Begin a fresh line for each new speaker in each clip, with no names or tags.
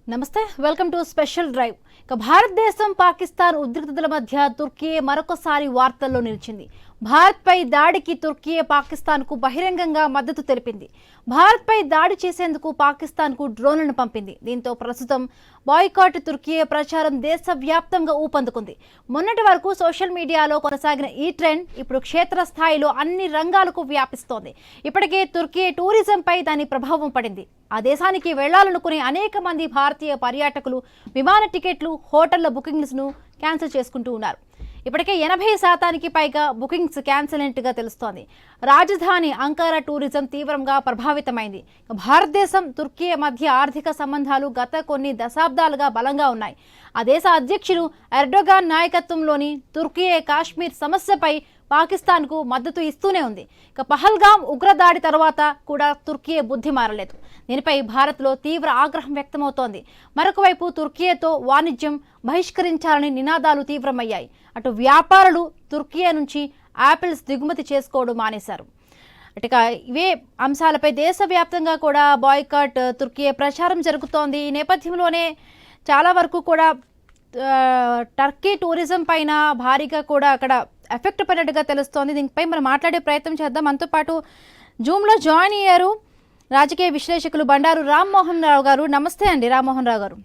నమస్తే welcome to special drive. ఇక భారతదేశం పాకిస్తాన్ ఉద్రిక్తతల మధ్య తుర్కీ మరొకసారి వార్తల్లో నిలిచింది. భారత్పై దాడికి తుర్కీ పాకిస్తాన్కు బహిరంగంగా మద్దతు తెలిపింది. భారత్పై దాడి చేసేందుకు పాకిస్తాన్కు డ్రోన్లను పంపింది. దీంతో ప్రస్తుతం బాయ్కాట్ తుర్కీ ప్రచారం దేశవ్యాప్తంగా ఊపందుకుంది. మొన్నటి వరకు సోషల్ మీడియాలో కొనసాగిన ఈ ట్రెండ్ ఇప్పుడు క్షేత్రస్థాయిలో అన్ని రంగాలకు వ్యాపిస్తోంది. ఇప్పటికే తుర్కీ టూరిజంపై దాని ప్రభావం పడింది. ఆ దేశానికి వెళ్లాలనుకునే అనేక మంది భారతీయ పర్యాటకులు విమాన టికెట్లు, హోటళ్ల బుకింగ్స్ను క్యాన్సిల్ చేసుకుంటూ ఉన్నారు. ఇప్పటికే 80% పైగా బుకింగ్స్ క్యాన్సిల్ అయినట్టుగా తెలుస్తోంది. రాజధాని అంకారా టూరిజం తీవ్రంగా ప్రభావితమైంది. భారతదేశం తుర్కీ మధ్య ఆర్థిక సంబంధాలు గత కొన్ని దశాబ్దాలుగా బలంగా ఉన్నాయి. ఆ దేశ అధ్యక్షుడు ఎర్డోగాన్ నాయకత్వంలోని తుర్కీ కాశ్మీర్ సమస్యపై పాకిస్తాన్కు మద్దతు ఇస్తూనే ఉంది. ఇక పహల్గామ్ ఉగ్రదాడి తర్వాత కూడా తుర్కీ బుద్ధి మారలేదు. దీనిపై భారత్లో తీవ్ర ఆగ్రహం వ్యక్తమవుతోంది. మరొక వైపు తుర్కీతో వాణిజ్యం బహిష్కరించాలని నినాదాలు తీవ్రమయ్యాయి. అటు వ్యాపారులు తుర్కీ నుంచి యాపిల్స్ దిగుమతి చేసుకోవడం మానేశారు. ఇక ఇవే అంశాలపై దేశవ్యాప్తంగా కూడా బాయ్కాట్ తుర్కీ ప్రచారం జరుగుతోంది. ఈ నేపథ్యంలోనే చాలా వరకు కూడా టర్కీ టూరిజం పైన భారీగా కూడా అక్కడ ఎఫెక్ట్ పడినట్టుగా తెలుస్తోంది. దీనిపై మనం మాట్లాడే ప్రయత్నం చేద్దాం. మనతో పాటు జూమ్లో జాయిన్ అయ్యారు రాజకీయ విశ్లేషకులు బండారు రామ్మోహన్ రావు గారు. నమస్తే అండి రామ్మోహన్ రావు గారు.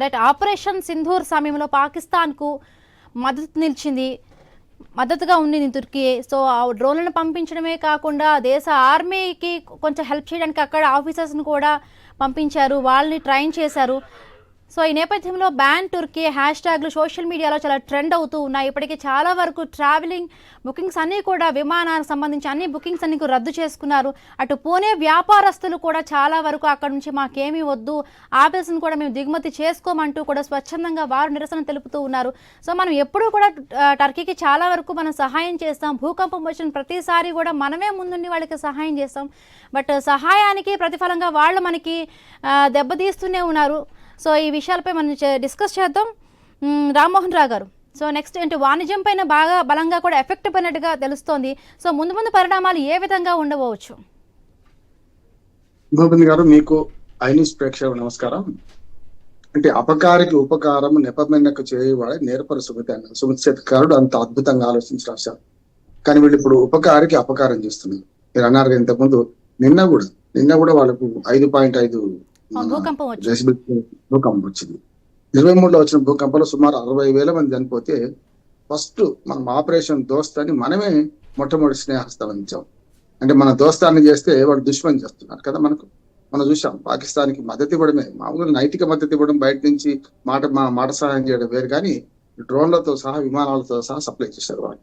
రైట్, ఆపరేషన్ సింధూర్ సమయంలో పాకిస్తాన్కు మద్దతుగా ఉంది తుర్కీ. సో ఆ డ్రోన్లను పంపించడమే కాకుండా దేశ ఆర్మీకి కొంచెం హెల్ప్ చేయడానికి అక్కడ ఆఫీసర్స్ని కూడా పంపించారు, వాళ్ళని ట్రైన్ చేశారు. సో ఈ నేపథ్యంలో బ్యాన్ తుర్కీ హ్యాష్ ట్యాగ్లు సోషల్ మీడియాలో చాలా ట్రెండ్ అవుతూ ఉన్నాయి. ఇప్పటికీ చాలా వరకు ట్రావెలింగ్ బుకింగ్స్ అన్నీ కూడా విమానానికి సంబంధించి అన్ని బుకింగ్స్ అన్ని రద్దు చేసుకున్నారు. అటు పూణే వ్యాపారస్తులు కూడా చాలా వరకు అక్కడ నుంచి మాకేమీ వద్దు, ఆపిల్స్ని కూడా మేము దిగుమతి చేసుకోమంటూ కూడా స్వచ్ఛందంగా వారు నిరసన తెలుపుతూ ఉన్నారు. సో మనం ఎప్పుడూ కూడా టర్కీకి చాలా వరకు మనం సహాయం చేస్తాం. భూకంపం వచ్చిన ప్రతిసారి కూడా మనమే ముందుండి వాళ్ళకి సహాయం చేస్తాం. బట్ సహాయానికి ప్రతిఫలంగా వాళ్ళు మనకి దెబ్బతీస్తూనే ఉన్నారు. సో ఈ విషయాలపై మనం డిస్కస్ చేద్దాం రామ్మోహన్ రావు గారు. సో నెక్స్ట్ ఏంటి, వాణిజ్యం పైన బాగా బలంగా కూడా ఎఫెక్ట్ పడినట్టుగా తెలుస్తోంది. సో ముందు పరిణామాలు ఏ విధంగా ఉండవచ్చు?
గోవింద్ గారు, మీకు ఐనిస్ ప్రేక్షకులకు నమస్కారం. అంటే అపకారికి ఉపకారం నెపమెన్నకు చేయవాడే నేర్పరు సుమతి అన్నారు. సుమతి శతకారుడు అంత అద్భుతంగా ఆలోచించి రాశారు. కానీ వీళ్ళు ఇప్పుడు ఉపకారికి అపకారం చేస్తున్నారు. మీరు అన్నారు ఇంతకుముందు నిన్న కూడా వాళ్ళకు 5.5 భూకంపం వచ్చింది. 23లో వచ్చిన భూకంపంలో సుమారు 60,000 మంది చనిపోతే ఫస్ట్ మనం ఆపరేషన్ దోస్త్ అని మనమే మొట్టమొదటి స్నేహస్తం అందించాం. అంటే మన దోస్తాన్ని చేస్తే వాడు దుష్మని చేస్తున్నారు కదా. మనం చూసాం పాకిస్తాన్కి మద్దతు ఇవ్వడమే, మామూలుగా నైతిక మద్దతు ఇవ్వడం, బయట నుంచి మాట సహాయం చేయడం వేరు. కానీ డ్రోన్లతో సహా విమానాలతో సహా సప్లై చేశారు వాళ్ళు.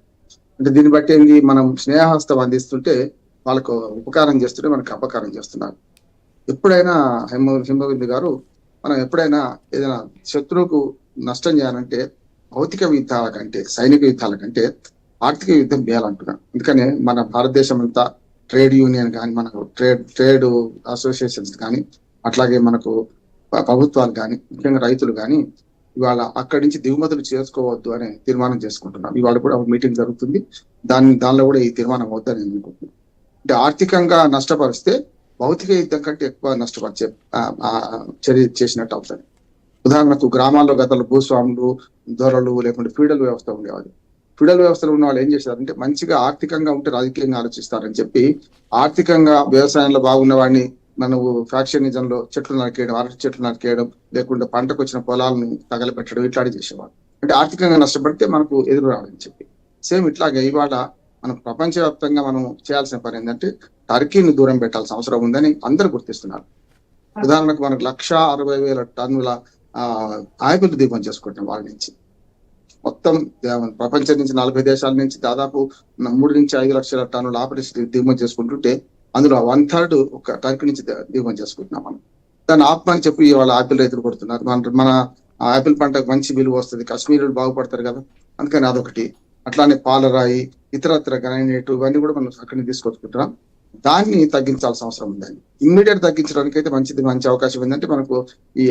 అంటే దీన్ని బట్టి ఏంది, మనం స్నేహస్తం అందిస్తుంటే వాళ్ళకు ఉపకారం చేస్తుంటే మనకు అపకారం చేస్తున్నారు. ఎప్పుడైనా హిమబిందు గారు, మనం ఎప్పుడైనా ఏదైనా శత్రువుకు నష్టం చేయాలంటే భౌతిక యుద్ధాల కంటే, సైనిక యుద్ధాల కంటే ఆర్థిక యుద్ధం చేయాలంటున్నాం. అందుకనే మన భారతదేశం అంతా ట్రేడ్ యూనియన్ కానీ, మనకు ట్రేడ్ అసోసియేషన్స్ కానీ, అట్లాగే మనకు ప్రభుత్వాలు కానీ, ముఖ్యంగా రైతులు కానీ ఇవాళ అక్కడి నుంచి దిగుమతులు చేసుకోవద్దు అని తీర్మానం చేసుకుంటున్నాం. ఇవాళ కూడా ఒక మీటింగ్ జరుగుతుంది. దానిలో కూడా ఈ తీర్మానం అవుతుందని నేను అనుకుంటున్నాను. అంటే ఆర్థికంగా నష్టపరిస్తే భౌతిక యుద్ధం కంటే ఎక్కువ నష్టపరిచే చర్య చేసినట్టు అవుతుంది. ఉదాహరణకు గ్రామాల్లో గతంలో భూస్వాములు, దొరలు లేకుంటే ఫీడల్ వ్యవస్థ ఉండేవాళ్ళు. ఫీడల్ వ్యవస్థలో ఉన్న వాళ్ళు ఏం చేశారంటే మంచిగా ఆర్థికంగా ఉంటే రాజకీయంగా ఆలోచిస్తారని చెప్పి ఆర్థికంగా వ్యవసాయంలో బాగున్న వాడిని మనకు ఫ్యాక్షనిజంలో చెట్లు నరికేయడం, అరటి చెట్లు నరికేయడం, లేకుంటే పంటకు వచ్చిన పొలాలను తగలబెట్టడం ఇట్లాంటి చేసేవాళ్ళు. అంటే ఆర్థికంగా నష్టపడితే మనకు ఎదురు రావాలని చెప్పి. సేమ్ ఇట్లాగే ఇవాళ మనం ప్రపంచవ్యాప్తంగా మనం చేయాల్సిన పని ఏంటంటే టర్కీని దూరం పెట్టాల్సిన అవసరం ఉందని అందరూ గుర్తిస్తున్నారు. ఉదాహరణకు మనకు 160,000 టన్నుల ఆపిల్ దిగుమతి చేసుకుంటున్నాం వాళ్ళ నుంచి. మొత్తం ప్రపంచం నుంచి 40 దేశాల నుంచి దాదాపు 3 నుంచి 5 లక్షల టన్నుల ఆపిల్ దిగుమతి చేసుకుంటుంటే అందులో 1/3 ఒక టర్కీ నుంచి దిగుమతి చేసుకుంటున్నాం మనం. దాన్ని ఆపమని చెప్పి ఇవాళ ఆపిల్ రైతులు కొడుతున్నారు. మన ఆపిల్ పంటకు మంచి విలువ వస్తుంది, కాశ్మీరులు బాగుపడతారు కదా, అందుకని అదొకటి. అట్లానే పాలరాయి, ఇతరత్ర గ్రానైట్ ఇవన్నీ కూడా మనం అక్కడి నుంచి తీసుకొచ్చుకుంటున్నాం. దాన్ని తగ్గించాల్సిన అవసరం ఉందండి. ఇమ్మీడియట్ తగ్గించడానికి అయితే మంచి అవకాశం ఏంటంటే మనకు ఈ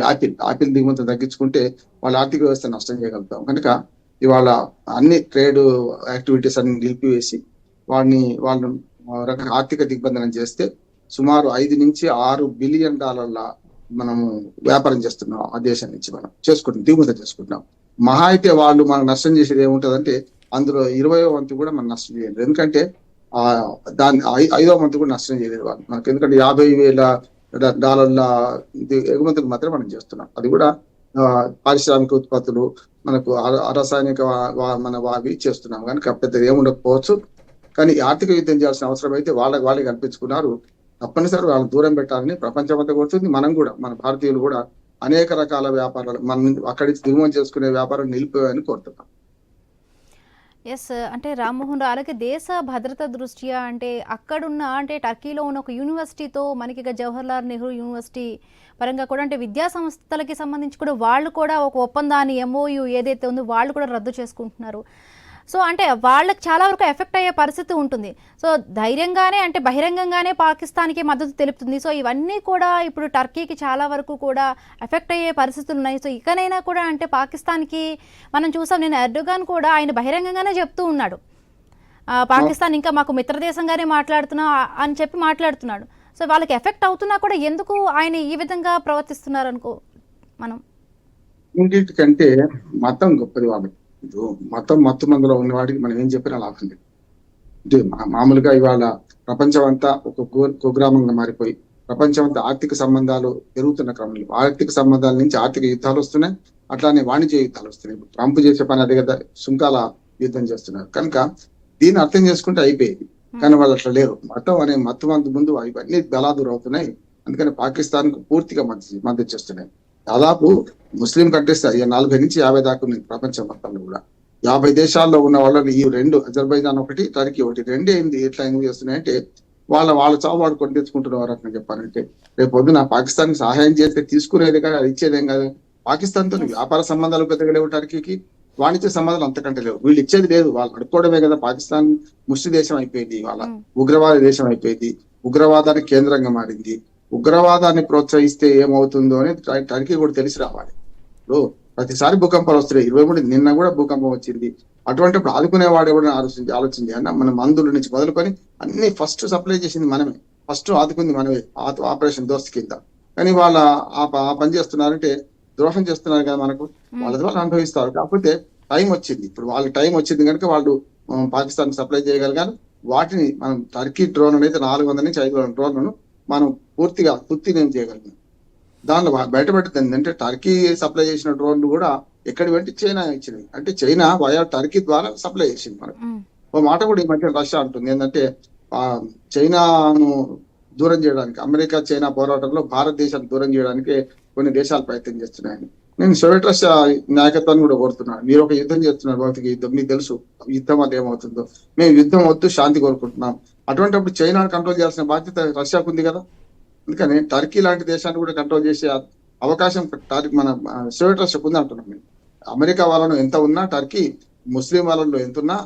ఆపిల్ దిగుమతి తగ్గించుకుంటే వాళ్ళ ఆర్థిక వ్యవస్థ నష్టం చేయగలుగుతాం. కనుక ఇవాళ అన్ని ట్రేడ్ యాక్టివిటీస్ అన్ని నిలిపివేసి వాళ్ళని ఆర్థిక దిగ్బంధనం చేస్తే సుమారు $5 నుంచి $6 బిలియన్ మనము వ్యాపారం చేస్తున్నాం, ఆ దేశం నుంచి మనం చేసుకుంటున్నాం, దిగుమతి చేసుకుంటున్నాం. మహా అయితే వాళ్ళు మనం నష్టం చేసేది ఏముంటదంటే అందులో 20వ వంతు కూడా మనం నష్టం చేయలేదు. ఎందుకంటే ఆ దాన్ని 5వ వంతు కూడా నష్టం చేయలేదు వాళ్ళు మనకు. ఎందుకంటే $50,000 ఎగుమతులు మాత్రమే మనం చేస్తున్నాం. అది కూడా పారిశ్రామిక ఉత్పత్తులు మనకు రసాయనిక మన వావి చేస్తున్నాం కనుక పెద్దగా ఏముండకపోవచ్చు. కానీ ఆర్థిక యుద్ధం చేయాల్సిన అవసరం అయితే వాళ్ళే కల్పించుకున్నారు. తప్పనిసరి వాళ్ళని దూరం పెట్టాలని ప్రపంచం అంతా కోరుతుంది. మనం కూడా, మన భారతీయులు కూడా అనేక రకాల వ్యాపారాలు మనం అక్కడి నుంచి దిగుమతి చేసుకునే వ్యాపారం నిలిపోయాయని కోరుతున్నాం.
ఎస్, అంటే రామ్మోహన్ రావు, అలాగే దేశ భద్రత దృష్ట్యా అంటే అక్కడున్న అంటే టర్కీలో ఉన్న ఒక యూనివర్సిటీతో మనకి జవహర్లాల్ నెహ్రూ యూనివర్సిటీ పరంగా కూడా అంటే విద్యా సంస్థలకి సంబంధించి కూడా వాళ్ళు కూడా ఒక ఒప్పందాన్ని MOU ఏదైతే ఉందో వాళ్ళు కూడా రద్దు చేసుకుంటున్నారు. సో అంటే వాళ్ళకి చాలా వరకు ఎఫెక్ట్ అయ్యే పరిస్థితి ఉంటుంది. సో ధైర్యంగానే అంటే బహిరంగంగానే పాకిస్తాన్కి మద్దతు తెలుపుతుంది. సో ఇవన్నీ కూడా ఇప్పుడు టర్కీకి చాలా వరకు కూడా ఎఫెక్ట్ అయ్యే పరిస్థితులు ఉన్నాయి. సో ఇకనైనా కూడా అంటే పాకిస్తాన్కి మనం చూసాం, నేను ఎర్డోగాన్ కూడా ఆయన బహిరంగంగానే చెప్తూ ఉన్నాడు, పాకిస్తాన్ ఇంకా మాకు మిత్రదేశంగానే మాట్లాడుతున్నా అని చెప్పి మాట్లాడుతున్నాడు. సో వాళ్ళకి ఎఫెక్ట్ అవుతున్నా కూడా ఎందుకు ఆయన ఈ విధంగా ప్రవర్తిస్తున్నారు అనుకో మనం.
ఇంటికంటే మతం గొప్పది వాళ్ళకి. మతం మత్తు మందులో ఉన్న వాడికి మనం ఏం చెప్పినా లాభం లేదు. అంటే మామూలుగా ఇవాళ ప్రపంచం అంతా ఒక కుగ్రామంగా మారిపోయి ప్రపంచం అంతా ఆర్థిక సంబంధాలు పెరుగుతున్న క్రమంలో ఆర్థిక సంబంధాల నుంచి ఆర్థిక యుద్ధాలు వస్తున్నాయి, అట్లానే వాణిజ్య యుద్ధాలు వస్తున్నాయి. ట్రంప్ చేసే పని అదే కదా, సుంకాల యుద్ధం చేస్తున్నారు. కనుక దీన్ని అర్థం చేసుకుంటే అయిపోయేది. కానీ వాళ్ళు అట్లా లేరు. మతం అనే మత్తు ముందు ఇవన్నీ బలాదూరు అవుతున్నాయి. అందుకని పాకిస్తాన్ కు పూర్తిగా మద్దతు చేస్తున్నాయి. దాదాపు ముస్లిం కంట్రీస్ 40 నుంచి 50 దాకా ఉంది ప్రపంచం మొత్తంలో కూడా. 50 దేశాల్లో ఉన్న వాళ్ళని ఈ రెండు, అజర్బైజాన్ ఒకటి, టర్కీ ఒకటి, రెండే ఎట్లా ఎందుకు చేస్తున్నాయంటే వాళ్ళ చావు వాడు కొని తెచ్చుకుంటున్నారు అని చెప్పాలంటే. రేపు పొద్దున పాకిస్తాన్ సహాయం చేస్తే తీసుకునేది కదా, అది ఇచ్చేదేం కాదు. పాకిస్తాన్ తో వ్యాపార సంబంధాలు పెద్దగా లేవు, టర్కీకి వాణిజ్య సంబంధాలు అంతకంటే లేవు. వీళ్ళు ఇచ్చేది లేదు, వాళ్ళు అడుక్కోవడమే కదా. పాకిస్తాన్ ముస్లిం దేశం అయిపోయింది, వాళ్ళ ఉగ్రవాద దేశం అయిపోయింది, ఉగ్రవాదానికి కేంద్రంగా మారింది. ఉగ్రవాదాన్ని ప్రోత్సహిస్తే ఏమవుతుందో అని టర్కీ కూడా తెలిసి రావాలి. ఇప్పుడు ప్రతిసారి భూకంపాలు వస్తున్నాయి. 23 నిన్న కూడా భూకంపం వచ్చింది. అటువంటిప్పుడు ఆదుకునేవాడు ఎవరైనా ఆలోచించి అన్న మన మందుల నుంచి మొదలుకొని అన్ని ఫస్ట్ సప్లై చేసింది మనమే, ఫస్ట్ ఆదుకుంది మనమే ఆపరేషన్ దోస్త్ కింద. కానీ వాళ్ళ ఆ పని చేస్తున్నారంటే ద్రోహం చేస్తున్నారు కదా మనకు. వాళ్ళ ద్వారా అనుభవిస్తారు. కాకపోతే టైం వచ్చింది, ఇప్పుడు వాళ్ళకి టైం వచ్చింది కనుక వాళ్ళు పాకిస్తాన్ సప్లై చేయగలిగారు. వాటిని మనం టర్కీ డ్రోన్ అనేది 400 నుంచి 500 డ్రోన్లను మనం పూర్తిగా నేను చేయగలిగాం. దానిలో బయటపెట్టింది అంటే టర్కీ సప్లై చేసిన డ్రోన్లు కూడా ఎక్కడి వెంట చైనా ఇచ్చినవి. అంటే చైనా వయా టర్కీ ద్వారా సప్లై చేసింది మనకు. ఓ మాట కూడా ఈ మధ్య రష్యా అంటుంది ఏంటంటే చైనాను దూరం చేయడానికి, అమెరికా చైనా పోరాటంలో భారతదేశాన్ని దూరం చేయడానికి కొన్ని దేశాలు ప్రయత్నం చేస్తున్నాయని. నేను సోవియట్ రష్యా నాయకత్వాన్ని కూడా కోరుతున్నాను, మీరు ఒక యుద్ధం చేస్తున్నారు, భౌతిక యుద్ధం, మీకు తెలుసు యుద్ధం అది ఏమవుతుందో. మేము యుద్ధం వద్దు, శాంతి కోరుకుంటున్నాం. అటువంటిప్పుడు చైనాను కంట్రోల్ చేయాల్సిన బాధ్యత రష్యాకు ఉంది కదా. అందుకని టర్కీ లాంటి దేశాన్ని కూడా కంట్రోల్ చేసే అవకాశం మన సోవియట్ రష్యాకు ఉంది అంటున్నాం మేము. అమెరికా వాళ్ళను ఎంత ఉన్నా, టర్కీ ముస్లిం వాళ్ళలో ఎంత ఉన్నా,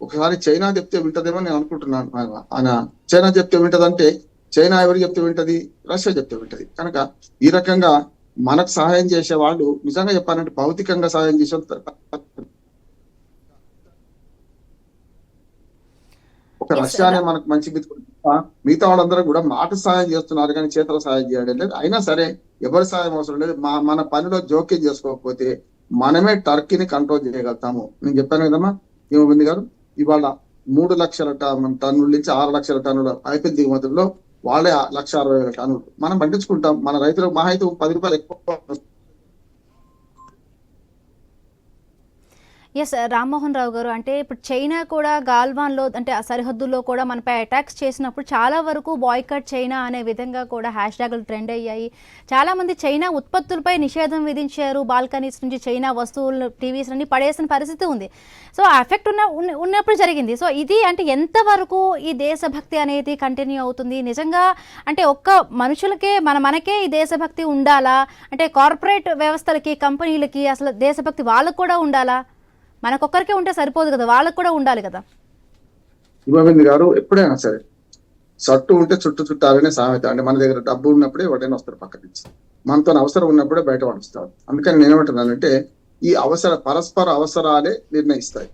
ఒకసారి చైనా చెప్తే వింటదేమో నేను అనుకుంటున్నాను. ఆయన చైనా చెప్తే వింటదంటే చైనా ఎవరు చెప్తే వింటది, రష్యా చెప్తే వింటది. కనుక ఈ రకంగా మనకు సహాయం చేసే వాళ్ళు నిజంగా చెప్పాలంటే భౌతికంగా సహాయం చేసే ఒక రష్యానే మనకు మంచి మిగతా వాళ్ళందరూ కూడా మాట సహాయం చేస్తున్నారు కానీ చేతుల సహాయం చేయడం లేదు. అయినా సరే ఎవరి సహాయం అవసరం లేదు. మన పనిలో జోక్యం చేసుకోకపోతే మనమే టర్కీని కంట్రోల్ చేయగలుగుతాము. నేను చెప్పాను కదమ్మా ఏమైంది గారు, ఇవాళ 3 లక్షల టన్నుల నుంచి 6 లక్షల టన్నుల ఐపీఎల్ దిగుమతుల్లో వాళ్ళే 1,60,000 టన్నులు మనం పండించుకుంటాం. మన రైతులకు మహా అయితే 10 రూపాయలు ఎక్కువ.
ఎస్, రామ్మోహన్ రావు గారు, అంటే ఇప్పుడు చైనా కూడా గాల్వాన్లో అంటే ఆ సరిహద్దుల్లో కూడా మనపై అటాక్స్ చేసినప్పుడు చాలా వరకు బాయ్కట్ చైనా అనే విధంగా కూడా హ్యాష్ట్యాగులు ట్రెండ్ అయ్యాయి. చాలామంది చైనా ఉత్పత్తులపై నిషేధం విధించారు. బాల్కనీస్ నుంచి చైనా వస్తువులు, టీవీస్ అన్ని పడేసిన పరిస్థితి ఉంది. సో ఆ ఎఫెక్ట్ ఉన్నప్పుడు జరిగింది. సో ఇది అంటే ఎంతవరకు ఈ దేశభక్తి అనేది కంటిన్యూ అవుతుంది నిజంగా? అంటే ఒక్క మనుషులకే మనకే ఈ దేశభక్తి ఉండాలా? అంటే కార్పొరేట్ వ్యవస్థలకి, కంపెనీలకి అసలు దేశభక్తి వాళ్ళకు కూడా ఉండాలా? మనకొక్కరికే ఉంటే సరిపోదు కదా, వాళ్ళకు కూడా ఉండాలి కదా.
హిమబిందు గారు, ఎప్పుడైనా సరే సట్టు ఉంటే చుట్టాలనే సామెత. అంటే మన దగ్గర డబ్బు ఉన్నప్పుడే ఎవరైనా వస్తారు పక్క నుంచి, మనతో అవసరం ఉన్నప్పుడే బయట పడుస్తారు. అందుకని నేనేమంటున్నానంటే ఈ పరస్పర అవసరాలే నిర్ణయిస్తాయి.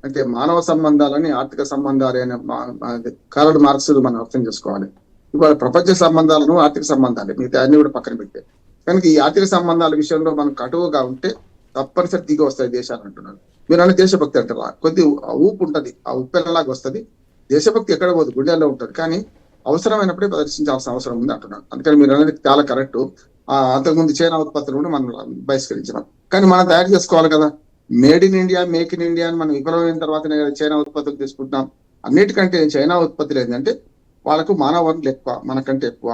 అంటే మానవ సంబంధాలని ఆర్థిక సంబంధాలు అనే కార్ల్ మార్క్స్ మనం అర్థం చేసుకోవాలి. ఇవాళ ప్రపంచ సంబంధాలను ఆర్థిక సంబంధాలు మిగతా అన్ని కూడా పక్కన పెట్టే కనుక ఈ ఆర్థిక సంబంధాల విషయంలో మనం కటువుగా ఉంటే తప్పనిసరి దిగి వస్తాయి దేశాలు అంటున్నారు. మీరు అనే దేశభక్తి అంటారా, కొద్ది ఊపు ఉంటది, ఆ ఉప్పెనలాగా వస్తది. దేశభక్తి ఎక్కడ పోదు, గుండెల్లో ఉంటది. కానీ అవసరమైనప్పుడే ప్రదర్శించాల్సిన అవసరం ఉంది అంటున్నాను. అందుకని మీరు అనేది చాలా కరెక్ట్. అంతకుముందు చైనా ఉత్పత్తులు కూడా మనం బహిష్కరించినాం. కానీ మనం తయారు చేసుకోవాలి కదా. Made in India, make in India అని మనం విఫలమైన తర్వాతనే కదా చైనా ఉత్పత్తులు తీసుకుంటున్నాం. అన్నిటికంటే చైనా ఉత్పత్తులు ఏంటంటే వాళ్ళకు మానవ వనరులు ఎక్కువ, మనకంటే ఎక్కువ,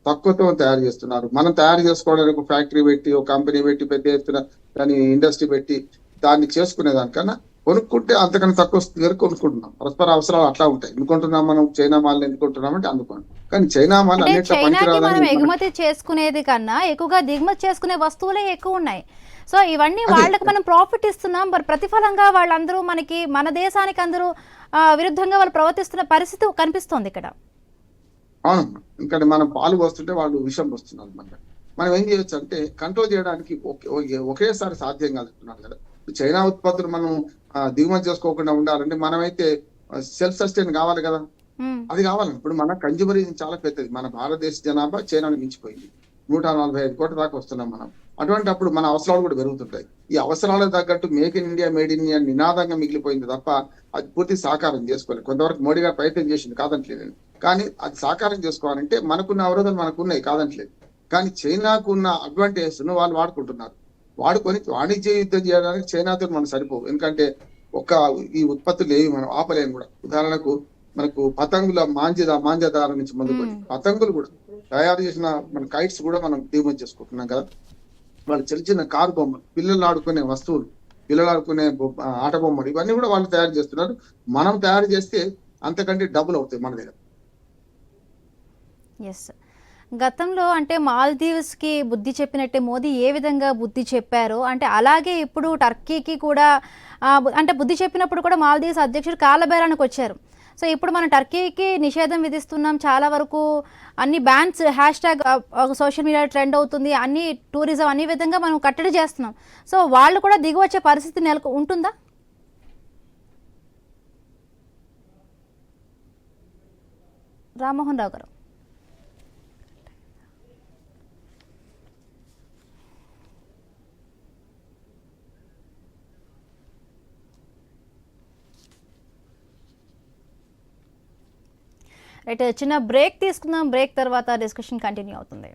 తక్కువతో తయారు చేస్తున్నారు. మనం తయారు చేసుకోవడానికి ఒక ఫ్యాక్టరీ పెట్టి, ఒక కంపెనీ పెట్టి, పెద్ద ఎత్తున దాని ఇండస్ట్రీ పెట్టి దాన్ని చేసుకునే దానికన్నా కొనుక్కుంటే అంతకన్నా తక్కువ దగ్గర కొనుక్కుంటున్నాం. పరస్పర అవసరాలు అట్లా ఉంటాయి. ఎందుకుంటున్నాం మనం చైనా మాల్ ఎందుకుంటున్నాం అంటే అందుకోండి. కానీ చైనా మాల్
అంటే
అన్నిట్లో
చైనాకి మనం
పనికిరాదని మనకు
ఎగుమతి చేసుకునేది కన్నా ఎక్కువగా దిగుమతి చేసుకునే వస్తువులే ఎక్కువ ఉన్నాయి. సో ఇవన్నీ
అదే.
వాళ్ళకి మనం ప్రాఫిట్ ఇస్తున్నాం, మరి ప్రతిఫలంగా వాళ్ళందరూ మనకి మన దేశానికి అందరూ విరుద్ధంగా వాళ్ళు ప్రవర్తిస్తున్న పరిస్థితి కనిపిస్తోంది ఇక్కడ.
అవునమ్మా. ఎందుకంటే మనం పాలు పోస్తుంటే వాళ్ళు విషం పోస్తున్నారు అనమాట. మనం ఏం చేయొచ్చు అంటే కంట్రోల్ చేయడానికి ఒకేసారి సాధ్యం కాదంటున్నాను కదా. చైనా ఉత్పత్తులు మనం దిగుమతి చేసుకోకుండా ఉండాలంటే మనమైతే సెల్ఫ్ సస్టైన్ కావాలి కదా.
ఉమ్,
అది కావాలి. ఇప్పుడు మన కన్జ్యూమరిజం చాలా పెద్దది. మన భారతదేశ జనాభా చైనాను మించిపోయింది. 145 కోట్ల దాకా వస్తున్నాం మనం. అటువంటి అప్పుడు మన అవసరాలు కూడా పెరుగుతుంటాయి. ఈ అవసరాలకు తగ్గట్టు make in India, made in India నినాదంగా మిగిలిపోయింది తప్ప అది పూర్తి సాకారం చేసుకోలేదు. కొంతవరకు మోడీ గారు ప్రయత్నం చేసింది, కాదంటలేదు నేను. కానీ అది సాకారం చేసుకోవాలంటే మనకున్న అవరోధాలు మనకున్నాయి, కాదంటలేదు. కానీ చైనాకు ఉన్న అడ్వాంటేజ్ ను వాళ్ళు వాడుకుంటున్నారు. వాడుకొని వాణిజ్య యుద్ధం చేయడానికి చైనాతో మనం సరిపోవు. ఎందుకంటే ఒక ఈ ఉత్పత్తులు ఏవి మనం ఆపలేము కూడా. ఉదాహరణకు మనకు పతంగుల మాంజదార నుంచి మొదలుకొని
ఉమ్.
పతంగులు కూడా తయారు చేసిన మన కైట్స్ కూడా మనం దిగుమతి చేసుకుంటున్నాం కదా. వాళ్ళు చిన్న చిన్న కారు బొమ్మలు, పిల్లలు ఆడుకునే వస్తువులు, పిల్లలు ఆడుకునే ఆట బొమ్మలు, ఇవన్నీ కూడా వాళ్ళు తయారు చేస్తున్నారు. మనం తయారు చేస్తే అంతకంటే డబ్బులు అవుతాయి మన దగ్గర.
ఎస్. గతంలో అంటే మాల్దీవ్స్కి బుద్ధి చెప్పినట్టే మోదీ ఏ విధంగా బుద్ధి చెప్పారో అంటే అలాగే ఇప్పుడు టర్కీకి కూడా అంటే బుద్ధి చెప్పినప్పుడు కూడా మాల్దీవ్స్ అధ్యక్షుడు కాలబేరానికి వచ్చారు. సో ఇప్పుడు మనం టర్కీకి నిషేధం విధిస్తున్నాం, చాలా వరకు అన్ని bans hash tag social media trend అవుతుంది, అన్ని టూరిజం అన్ని విధంగా మనం కట్టడి చేస్తున్నాం. సో వాళ్ళు కూడా దిగి వచ్చే పరిస్థితి ఉంటుందా? రామ్మోహన్ రావు గారు. రైట్, చిన్న బ్రేక్ తీసుకుందాం. బ్రేక్ తర్వాత డిస్కషన్ కంటిన్యూ అవుతుంది.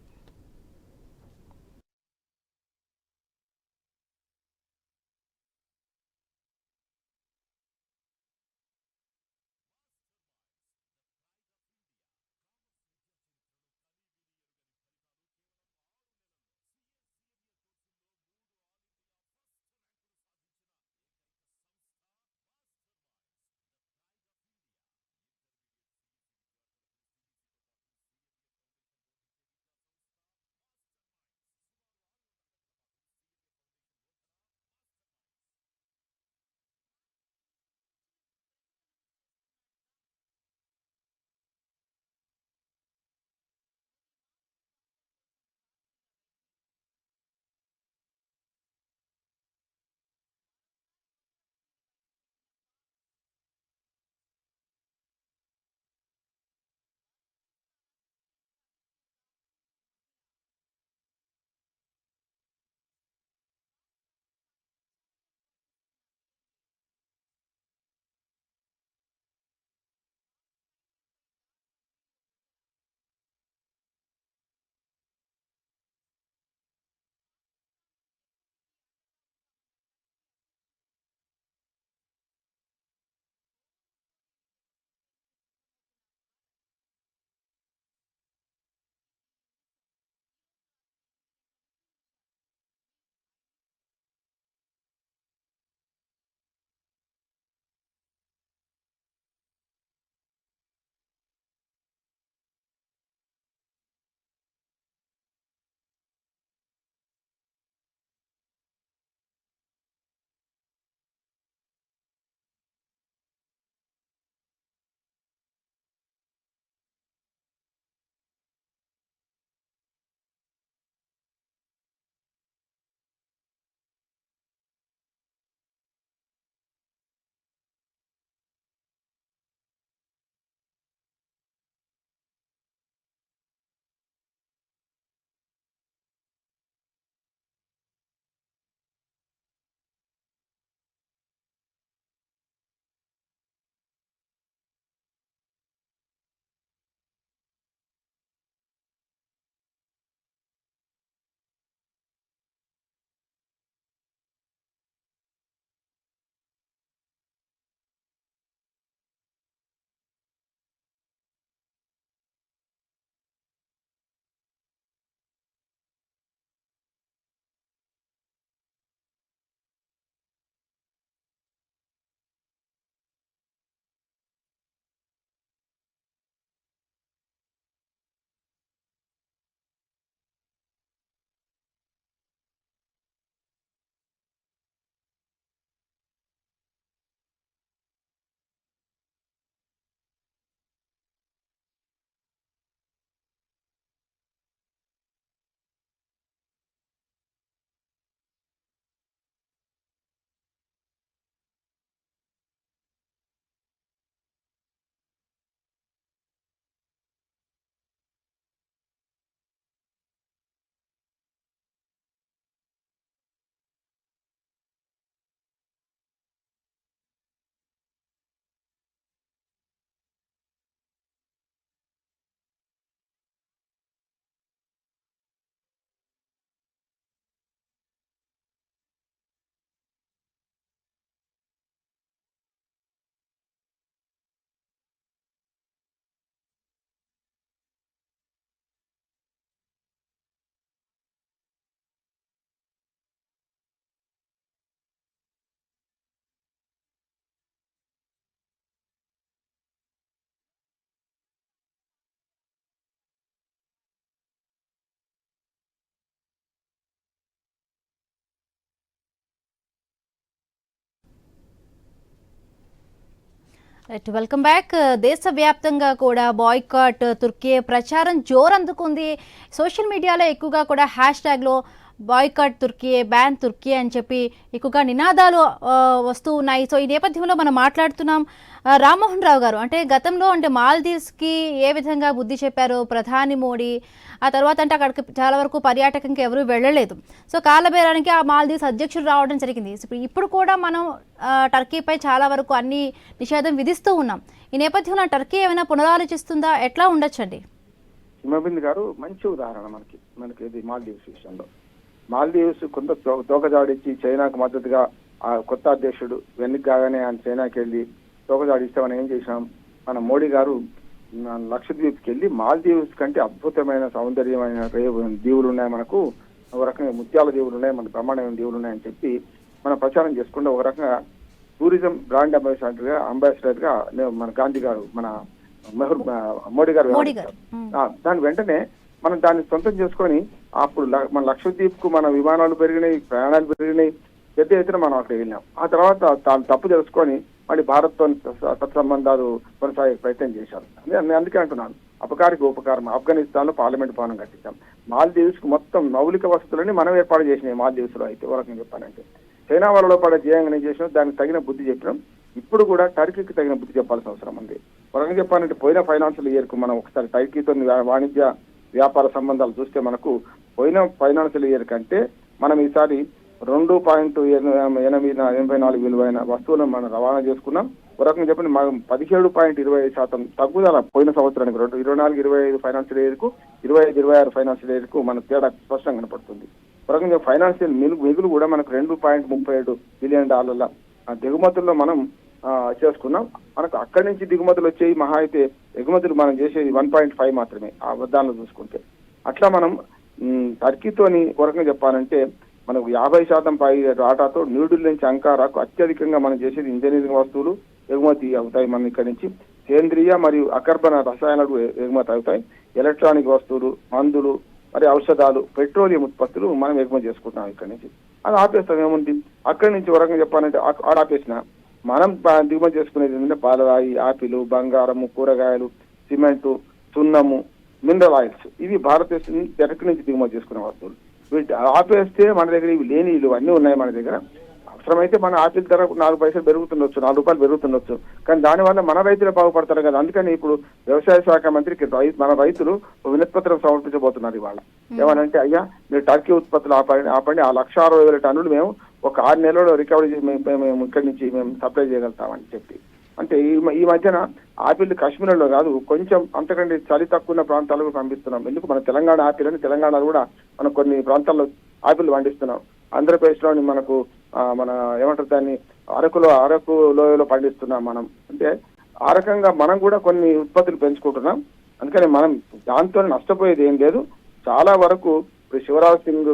Right, welcome back. దేశవ్యాప్తంగా కూడా బాయ్కాట్ తుర్కీ ప్రచారం జోరందుకుంది. సోషల్ మీడియాలో ఎక్కువగా కూడా హ్యాష్ ట్యాగ్లో బాయ్కాట్ తుర్కీ, బ్యాన్ తుర్కీ అని చెప్పి ఎక్కువగా నినాదాలు వస్తూ ఉన్నాయి. సో ఈ నేపథ్యంలో మనం మాట్లాడుతున్నాం. రామ్మోహన్ రావు గారు, అంటే గతంలో మాల్దీవ్స్కి ఏ విధంగా బుద్ధి చెప్పారో ప్రధాని మోడీ, ఆ తర్వాత అక్కడికి చాలా వరకు పర్యాటకంకి ఎవరూ వెళ్ళలేదు. సో కాలబేరానికి ఆ మాల్దీవ్స్ అధ్యక్షుడు రావడం జరిగింది. ఇప్పుడు కూడా మనం టర్కీపై చాలా వరకు అన్ని నిషేధం విధిస్తూ ఉన్నాం. ఈ నేపథ్యంలో టర్కీ ఏమైనా పునరాలోచిస్తుందా? ఎట్లా ఉండొచ్చండి?
హిమబింద్ గారు మంచి ఉదాహరణ మనకి ఇది మాల్దీవ్స్ విషయంలో. మాల్దీవ్స్ కొంత తోకజాడిచ్చి చైనాకు మద్దతుగా ఆ కొత్త అధ్యక్షుడు వెనక్కి కాగానే ఆయన చైనాకి వెళ్ళి తోకజాడిస్తే మనం ఏం చేసాం, మన మోడీ గారు లక్షద్వీప్కి వెళ్ళి మాల్దీవ్స్ కంటే అద్భుతమైన సౌందర్యమైన దీవులు ఉన్నాయి, మనకు ఒక రకంగా ముత్యాల దీవులు ఉన్నాయి, మన బ్రహ్మాండమైన దీవులు ఉన్నాయని చెప్పి మనం ప్రచారం చేసుకుంటే ఒక రకంగా టూరిజం బ్రాండ్ అంబాసిడర్ గా మన గాంధీ గారు మన మోడీ గారు దాని వెంటనే మనం దాన్ని సొంతం చేసుకొని అప్పుడు మన లక్షద్వీప్ కు మన విమానాలు పెరిగినాయి, ప్రయాణాలు పెరిగినాయి, పెద్ద ఎత్తున మనం అక్కడికి వెళ్ళాం. ఆ తర్వాత తాను తప్పు తెలుసుకొని మళ్ళీ భారత్ తో సత్సంబంధాలు కొనసాగే ప్రయత్నం చేశారు. అందుకే అంటున్నాను, అపకారికి ఉపకారం. ఆఫ్ఘనిస్తాన్ లో పార్లమెంట్ భవనం కట్టించాం. మాల్దీవ్స్ కు మొత్తం మౌలిక వసతులని మనం ఏర్పాటు చేసినాయి. మాల్దీవ్స్ లో అయితే వరకు చెప్పానంటే చైనా వాళ్ళలో పడే జయంగా చేసినాం, దానికి తగిన బుద్ధి చెప్పినాం. ఇప్పుడు కూడా టర్కీకి తగిన బుద్ధి చెప్పాల్సిన అవసరం ఉంది. వరకు చెప్పాలంటే పోయిన ఫైనాన్షియల్ ఇయర్ కు మనం ఒకసారి టర్కీతో వాణిజ్య వ్యాపార సంబంధాలు చూస్తే మనకు పోయిన ఫైనాన్షియల్ ఇయర్ కంటే మనం ఈసారి 2.84 విలువైన వస్తువులను మనం రవాణా చేసుకున్నాం. ఒక రకంగా చెప్పండి, మనం 17.25% తగ్గుదల పోయిన సంవత్సరానికి 24-25 ఫైనాన్షియల్ ఇయర్ కు 25-26 ఫైనాన్షియల్ ఇయర్ కు మన తేడా స్పష్టంగా కనపడుతుంది. ఒక రకంగా ఫైనాన్షియల్ మిగులు కూడా మనకు $2.37 బిలియన్ దిగుమతుల్లో మనం చేసుకున్నాం. మనకు అక్కడి నుంచి దిగుమతులు వచ్చేవి మహా అయితే ఎగుమతులు మనం చేసేది 1.5 మాత్రమే ఆ దానిలో చూసుకుంటే. అట్లా మనం టర్కీతోని ఒక రకంగా చెప్పాలంటే మనకు 50% పై రాటాతో న్యూఢిల్లీ నుంచి అంకారాకు అత్యధికంగా మనం చేసేది ఇంజనీరింగ్ వస్తువులు ఎగుమతి అవుతాయి. మనం ఇక్కడి నుంచి సేంద్రియ మరియు అకర్బన రసాయనాలు ఎగుమతి అవుతాయి. ఎలక్ట్రానిక్ వస్తువులు, మందులు, మరి ఔషధాలు, పెట్రోలియం ఉత్పత్తులు మనం ఎగుమతి చేసుకుంటాం ఇక్కడి నుంచి. అది ఆపేస్తాం, ఏముంది అక్కడి నుంచి ఒక రకంగా చెప్పాలంటే ఆపేసిన మనం దిగుమతి చేసుకునేది ఏంటంటే పాలరాయి, ఆపిల్, బంగారము, కూరగాయలు, సిమెంటు, సున్నము, మినరల్ ఆయిల్స్. ఇవి భారతదేశం టర్కీ నుంచి దిగుమతి చేసుకునే వస్తువులు. వీటి ఆపేస్తే మన దగ్గర ఇవి లేని ఇల్లు అన్నీ ఉన్నాయి మన దగ్గర. అవసరమైతే మన ఆపిల్ ధర 4 పైసలు పెరుగుతుండొచ్చు, 4 రూపాయలు పెరుగుతుండొచ్చు, కానీ దానివల్ల మన రైతులే బాగుపడతారు కదా. అందుకని ఇప్పుడు వ్యవసాయ శాఖ మంత్రికి మన రైతులు వినతిపత్రం సమర్పించబోతున్నారు ఇవాళ. ఏమనంటే, అయ్యా మీరు టర్కీ ఉత్పత్తులు ఆపండి, ఆ 1,60,000 టన్నులు మేము ఒక 6 నెలల్లో రికవరీ చేసి మేము ఇక్కడి నుంచి మేము సప్లై చేయగలుగుతామని చెప్పి. అంటే ఈ మధ్యన ఆపిల్ కాశ్మీర్లో కాదు, కొంచెం అంతకంటే చలి తక్కువ ఉన్న ప్రాంతాలకు పంపిస్తున్నాం. ఎందుకు మన తెలంగాణ ఆపిల్ అని తెలంగాణలో కూడా మనం కొన్ని ప్రాంతాల్లో ఆపిల్ పండిస్తున్నాం. ఆంధ్రప్రదేశ్ లోని మనకు మన ఏమంటారు దాన్ని అరకు లోయలో పండిస్తున్నాం మనం. అంటే ఆ రకంగా మనం కూడా కొన్ని ఉత్పత్తులు పెంచుకుంటున్నాం. అందుకని మనం దాంతో నష్టపోయేది ఏం లేదు. చాలా వరకు ఇప్పుడు శివరాజ్ సింగ్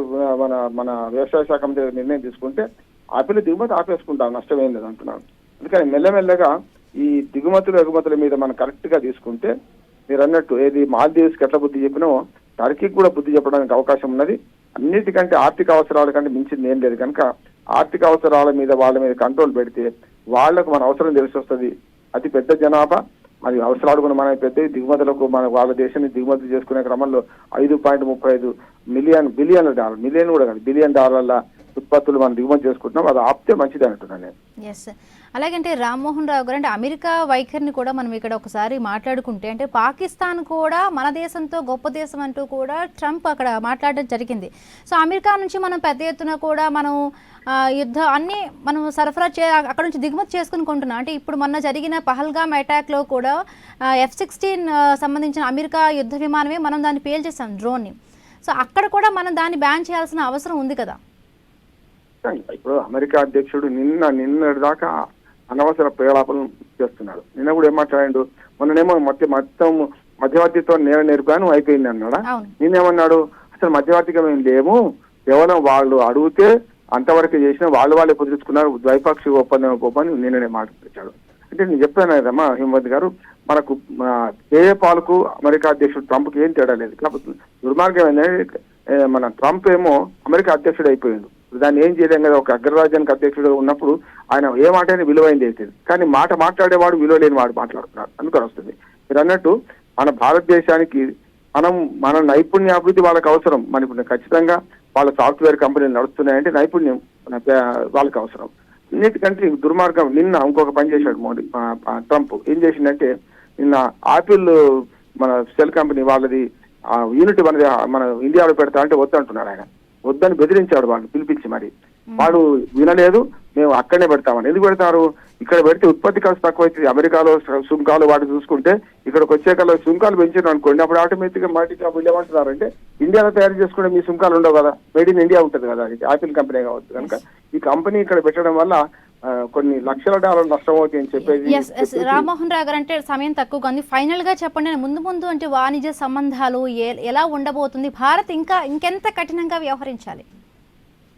మన వ్యవసాయ శాఖ మంత్రి నిర్ణయం తీసుకుంటే ఆపిల్ దిగుమతి ఆపేసుకుంటాం, నష్టమేం లేదు అంటున్నాను. అందుకని మెల్లమెల్లగా ఈ దిగుమతులు ఎగుమతుల మీద మనం కరెక్ట్ గా తీసుకుంటే మీరు అన్నట్టు ఏది మాల్దీవ్స్కి ఎట్లా బుద్ధి చెప్పినో టర్కీకి కూడా బుద్ధి చెప్పడానికి అవకాశం ఉన్నది. అన్నిటికంటే ఆర్థిక అవసరాల కంటే మించింది ఏం లేదు కనుక ఆర్థిక అవసరాల మీద వాళ్ళ మీద కంట్రోల్ పెడితే వాళ్లకు మన అవసరం తెలిసి వస్తుంది. అతి పెద్ద జనాభా, మరి అవసరాలు కూడా మన పెద్ద దిగుమతులకు మన వాళ్ళ దేశాన్ని దిగుమతి చేసుకునే క్రమంలో $5.35 బిలియన్ కూడా కాదు బిలియన్ డాలర్ల ఉత్పత్తులు మనం దిగుమతి చేసుకుంటున్నాం. అది ఆపితే మంచిది అంటున్నాను నేను.
ఎస్, అలాగంటే రామ్మోహన్ రావు గారు, అంటే అమెరికా వైఖరిని కూడా మనం ఇక్కడ ఒకసారి మాట్లాడుకుంటే, అంటే పాకిస్తాన్ కూడా మన దేశంతో గొప్ప దేశం అంటూ కూడా ట్రంప్ అక్కడ మాట్లాడడం జరిగింది. సో అమెరికా నుంచి మనం పెద్ద ఎత్తున కూడా మనం అన్ని మనం సరఫరా అక్కడ నుంచి దిగుమతి చేసుకుని కొంటున్నాం. అంటే ఇప్పుడు మొన్న జరిగిన పహల్గామ్ అటాక్లో కూడా F-16 సంబంధించిన అమెరికా యుద్ధ విమానమే మనం దాన్ని పేల్చేసాం, డ్రోన్ని. సో అక్కడ కూడా మనం దాన్ని బ్యాన్ చేయాల్సిన అవసరం ఉంది కదా.
ఇప్పుడు అమెరికా అధ్యక్షుడు నిన్న దాకా అనవసర ప్రలాపనలు చేస్తున్నాడు. నిన్న కూడా ఏం మాట్లాడాడు, మొన్ననేమో మొత్తం మధ్యవర్తితో నేర్పాను అయిపోయింది అన్నాడా. నిన్నేమన్నాడు, అసలు మధ్యవర్తిగా మేము లేము, కేవలం వాళ్ళు అడిగితే అంతవరకు చేసిన వాళ్ళే కుదుర్చుకున్నారు, ద్వైపాక్షిక ఒప్పందం నిన్ననే మాట్లాడాడు. అంటే నేను చెప్పాను కదమ్మా హిమవత్ గారు, మనకు పాలకు అమెరికా అధ్యక్షుడు ట్రంప్కి ఏం తేడా లేదు. కాకపోతే దుర్మార్గం ఏంటంటే మన ట్రంప్ ఏమో అమెరికా అధ్యక్షుడు అయిపోయిండు, దాన్ని ఏం చేయలేం కదా. ఒక అగ్రరాజ్యానికి అధ్యక్షుడు ఉన్నప్పుడు ఆయన ఏ మాట అయినా విలువైంది అవుతుంది, కానీ మాట్లాడేవాడు విలువ లేని వాడు మాట్లాడుతున్నాడు, అందుకని వస్తుంది. మీరు అన్నట్టు మన భారతదేశానికి మన నైపుణ్య అభివృద్ధి వాళ్ళకి అవసరం. మన ఇప్పుడు ఖచ్చితంగా వాళ్ళ సాఫ్ట్వేర్ కంపెనీలు నడుస్తున్నాయంటే నైపుణ్యం వాళ్ళకి అవసరం. అన్నిటికంటే దుర్మార్గం, నిన్న ఇంకొక పని చేశాడు మోడీ ట్రంప్. ఏం చేసిందంటే నిన్న ఆపిల్ మన సెల్ కంపెనీ వాళ్ళది యూనిట్ మన ఇండియాలో పెడతా అంటే వద్దంటున్నాడు ఆయన. వద్దని బెదిరించాడు వాళ్ళు పిలిపించి. మరి వాడు వినలేదు, మేము అక్కడనే పెడతామని. ఎందుకు పెడతారు? ఇక్కడ పెడితే ఉత్పత్తి ఖర్చు తక్కువ అవుతుంది. అమెరికాలో సుంకాలు వాటి చూసుకుంటే ఇక్కడికి వచ్చే కల్లా సుంకాలు పెంచారు అనుకోండి, అప్పుడు ఆటోమేటిక్ గా మాటికి వీళ్ళు ఏమంటున్నారంటే ఇండియాలో తయారు చేసుకుంటే మీ సుంకాలు ఉండవు కదా, మేడ్ ఇన్ ఇండియా ఉంటుంది కదా, ఆపిల్ కంపెనీ కావచ్చు. కనుక ఈ కంపెనీ ఇక్కడ పెట్టడం వల్ల కొన్ని లక్షల డాలర్లు నష్టం అవుతాయి అని చెప్పేసి.
రామ్మోహన్ రావు గారు, అంటే సమయం తక్కువగా ఉంది, ఫైనల్ గా చెప్పండి, ముందు అంటే వాణిజ్య సంబంధాలు ఎలా ఉండబోతుంది? భారత్ ఇంకెంత కఠినంగా వ్యవహరించాలి?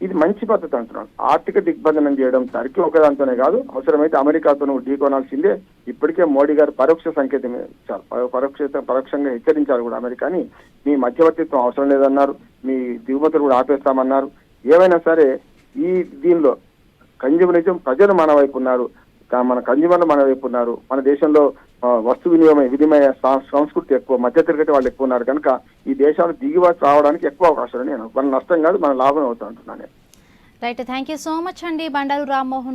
ఇది మంచి పద్ధతి అంటున్నాను. ఆర్థిక దిగ్బంధనం చేయడం సరికి ఒకదాంతోనే కాదు, అవసరమైతే అమెరికాతో ఢీకొనాల్సిందే. ఇప్పటికే మోడీ గారు పరోక్ష సంకేతం ఇచ్చారు, పరోక్షంగా హెచ్చరించారు కూడా అమెరికాని. మీ మధ్యవర్తిత్వం అవసరం లేదన్నారు, మీ దిగుమతులు కూడా ఆపేస్తామన్నారు. ఏమైనా సరే దీనిలో కన్జ్యూమరిజం, ప్రజలు మన వైపు ఉన్నారు, మన కన్జ్యూమర్లు మన వైపు ఉన్నారు. మన దేశంలో వస్తు వినిమయ సంస్కృతి ఎక్కువ, మధ్యతరగతి వాళ్ళు ఎక్కువ ఉన్నారు. కనుక ఈ దేశాలు దిగుబడి రావడానికి ఎక్కువ అవకాశాలు. నేను మన నష్టం కాదు, మన లాభం అవుతా అంటున్నాను.
Right, thank you so much అండి బండారు రామ్మోహన్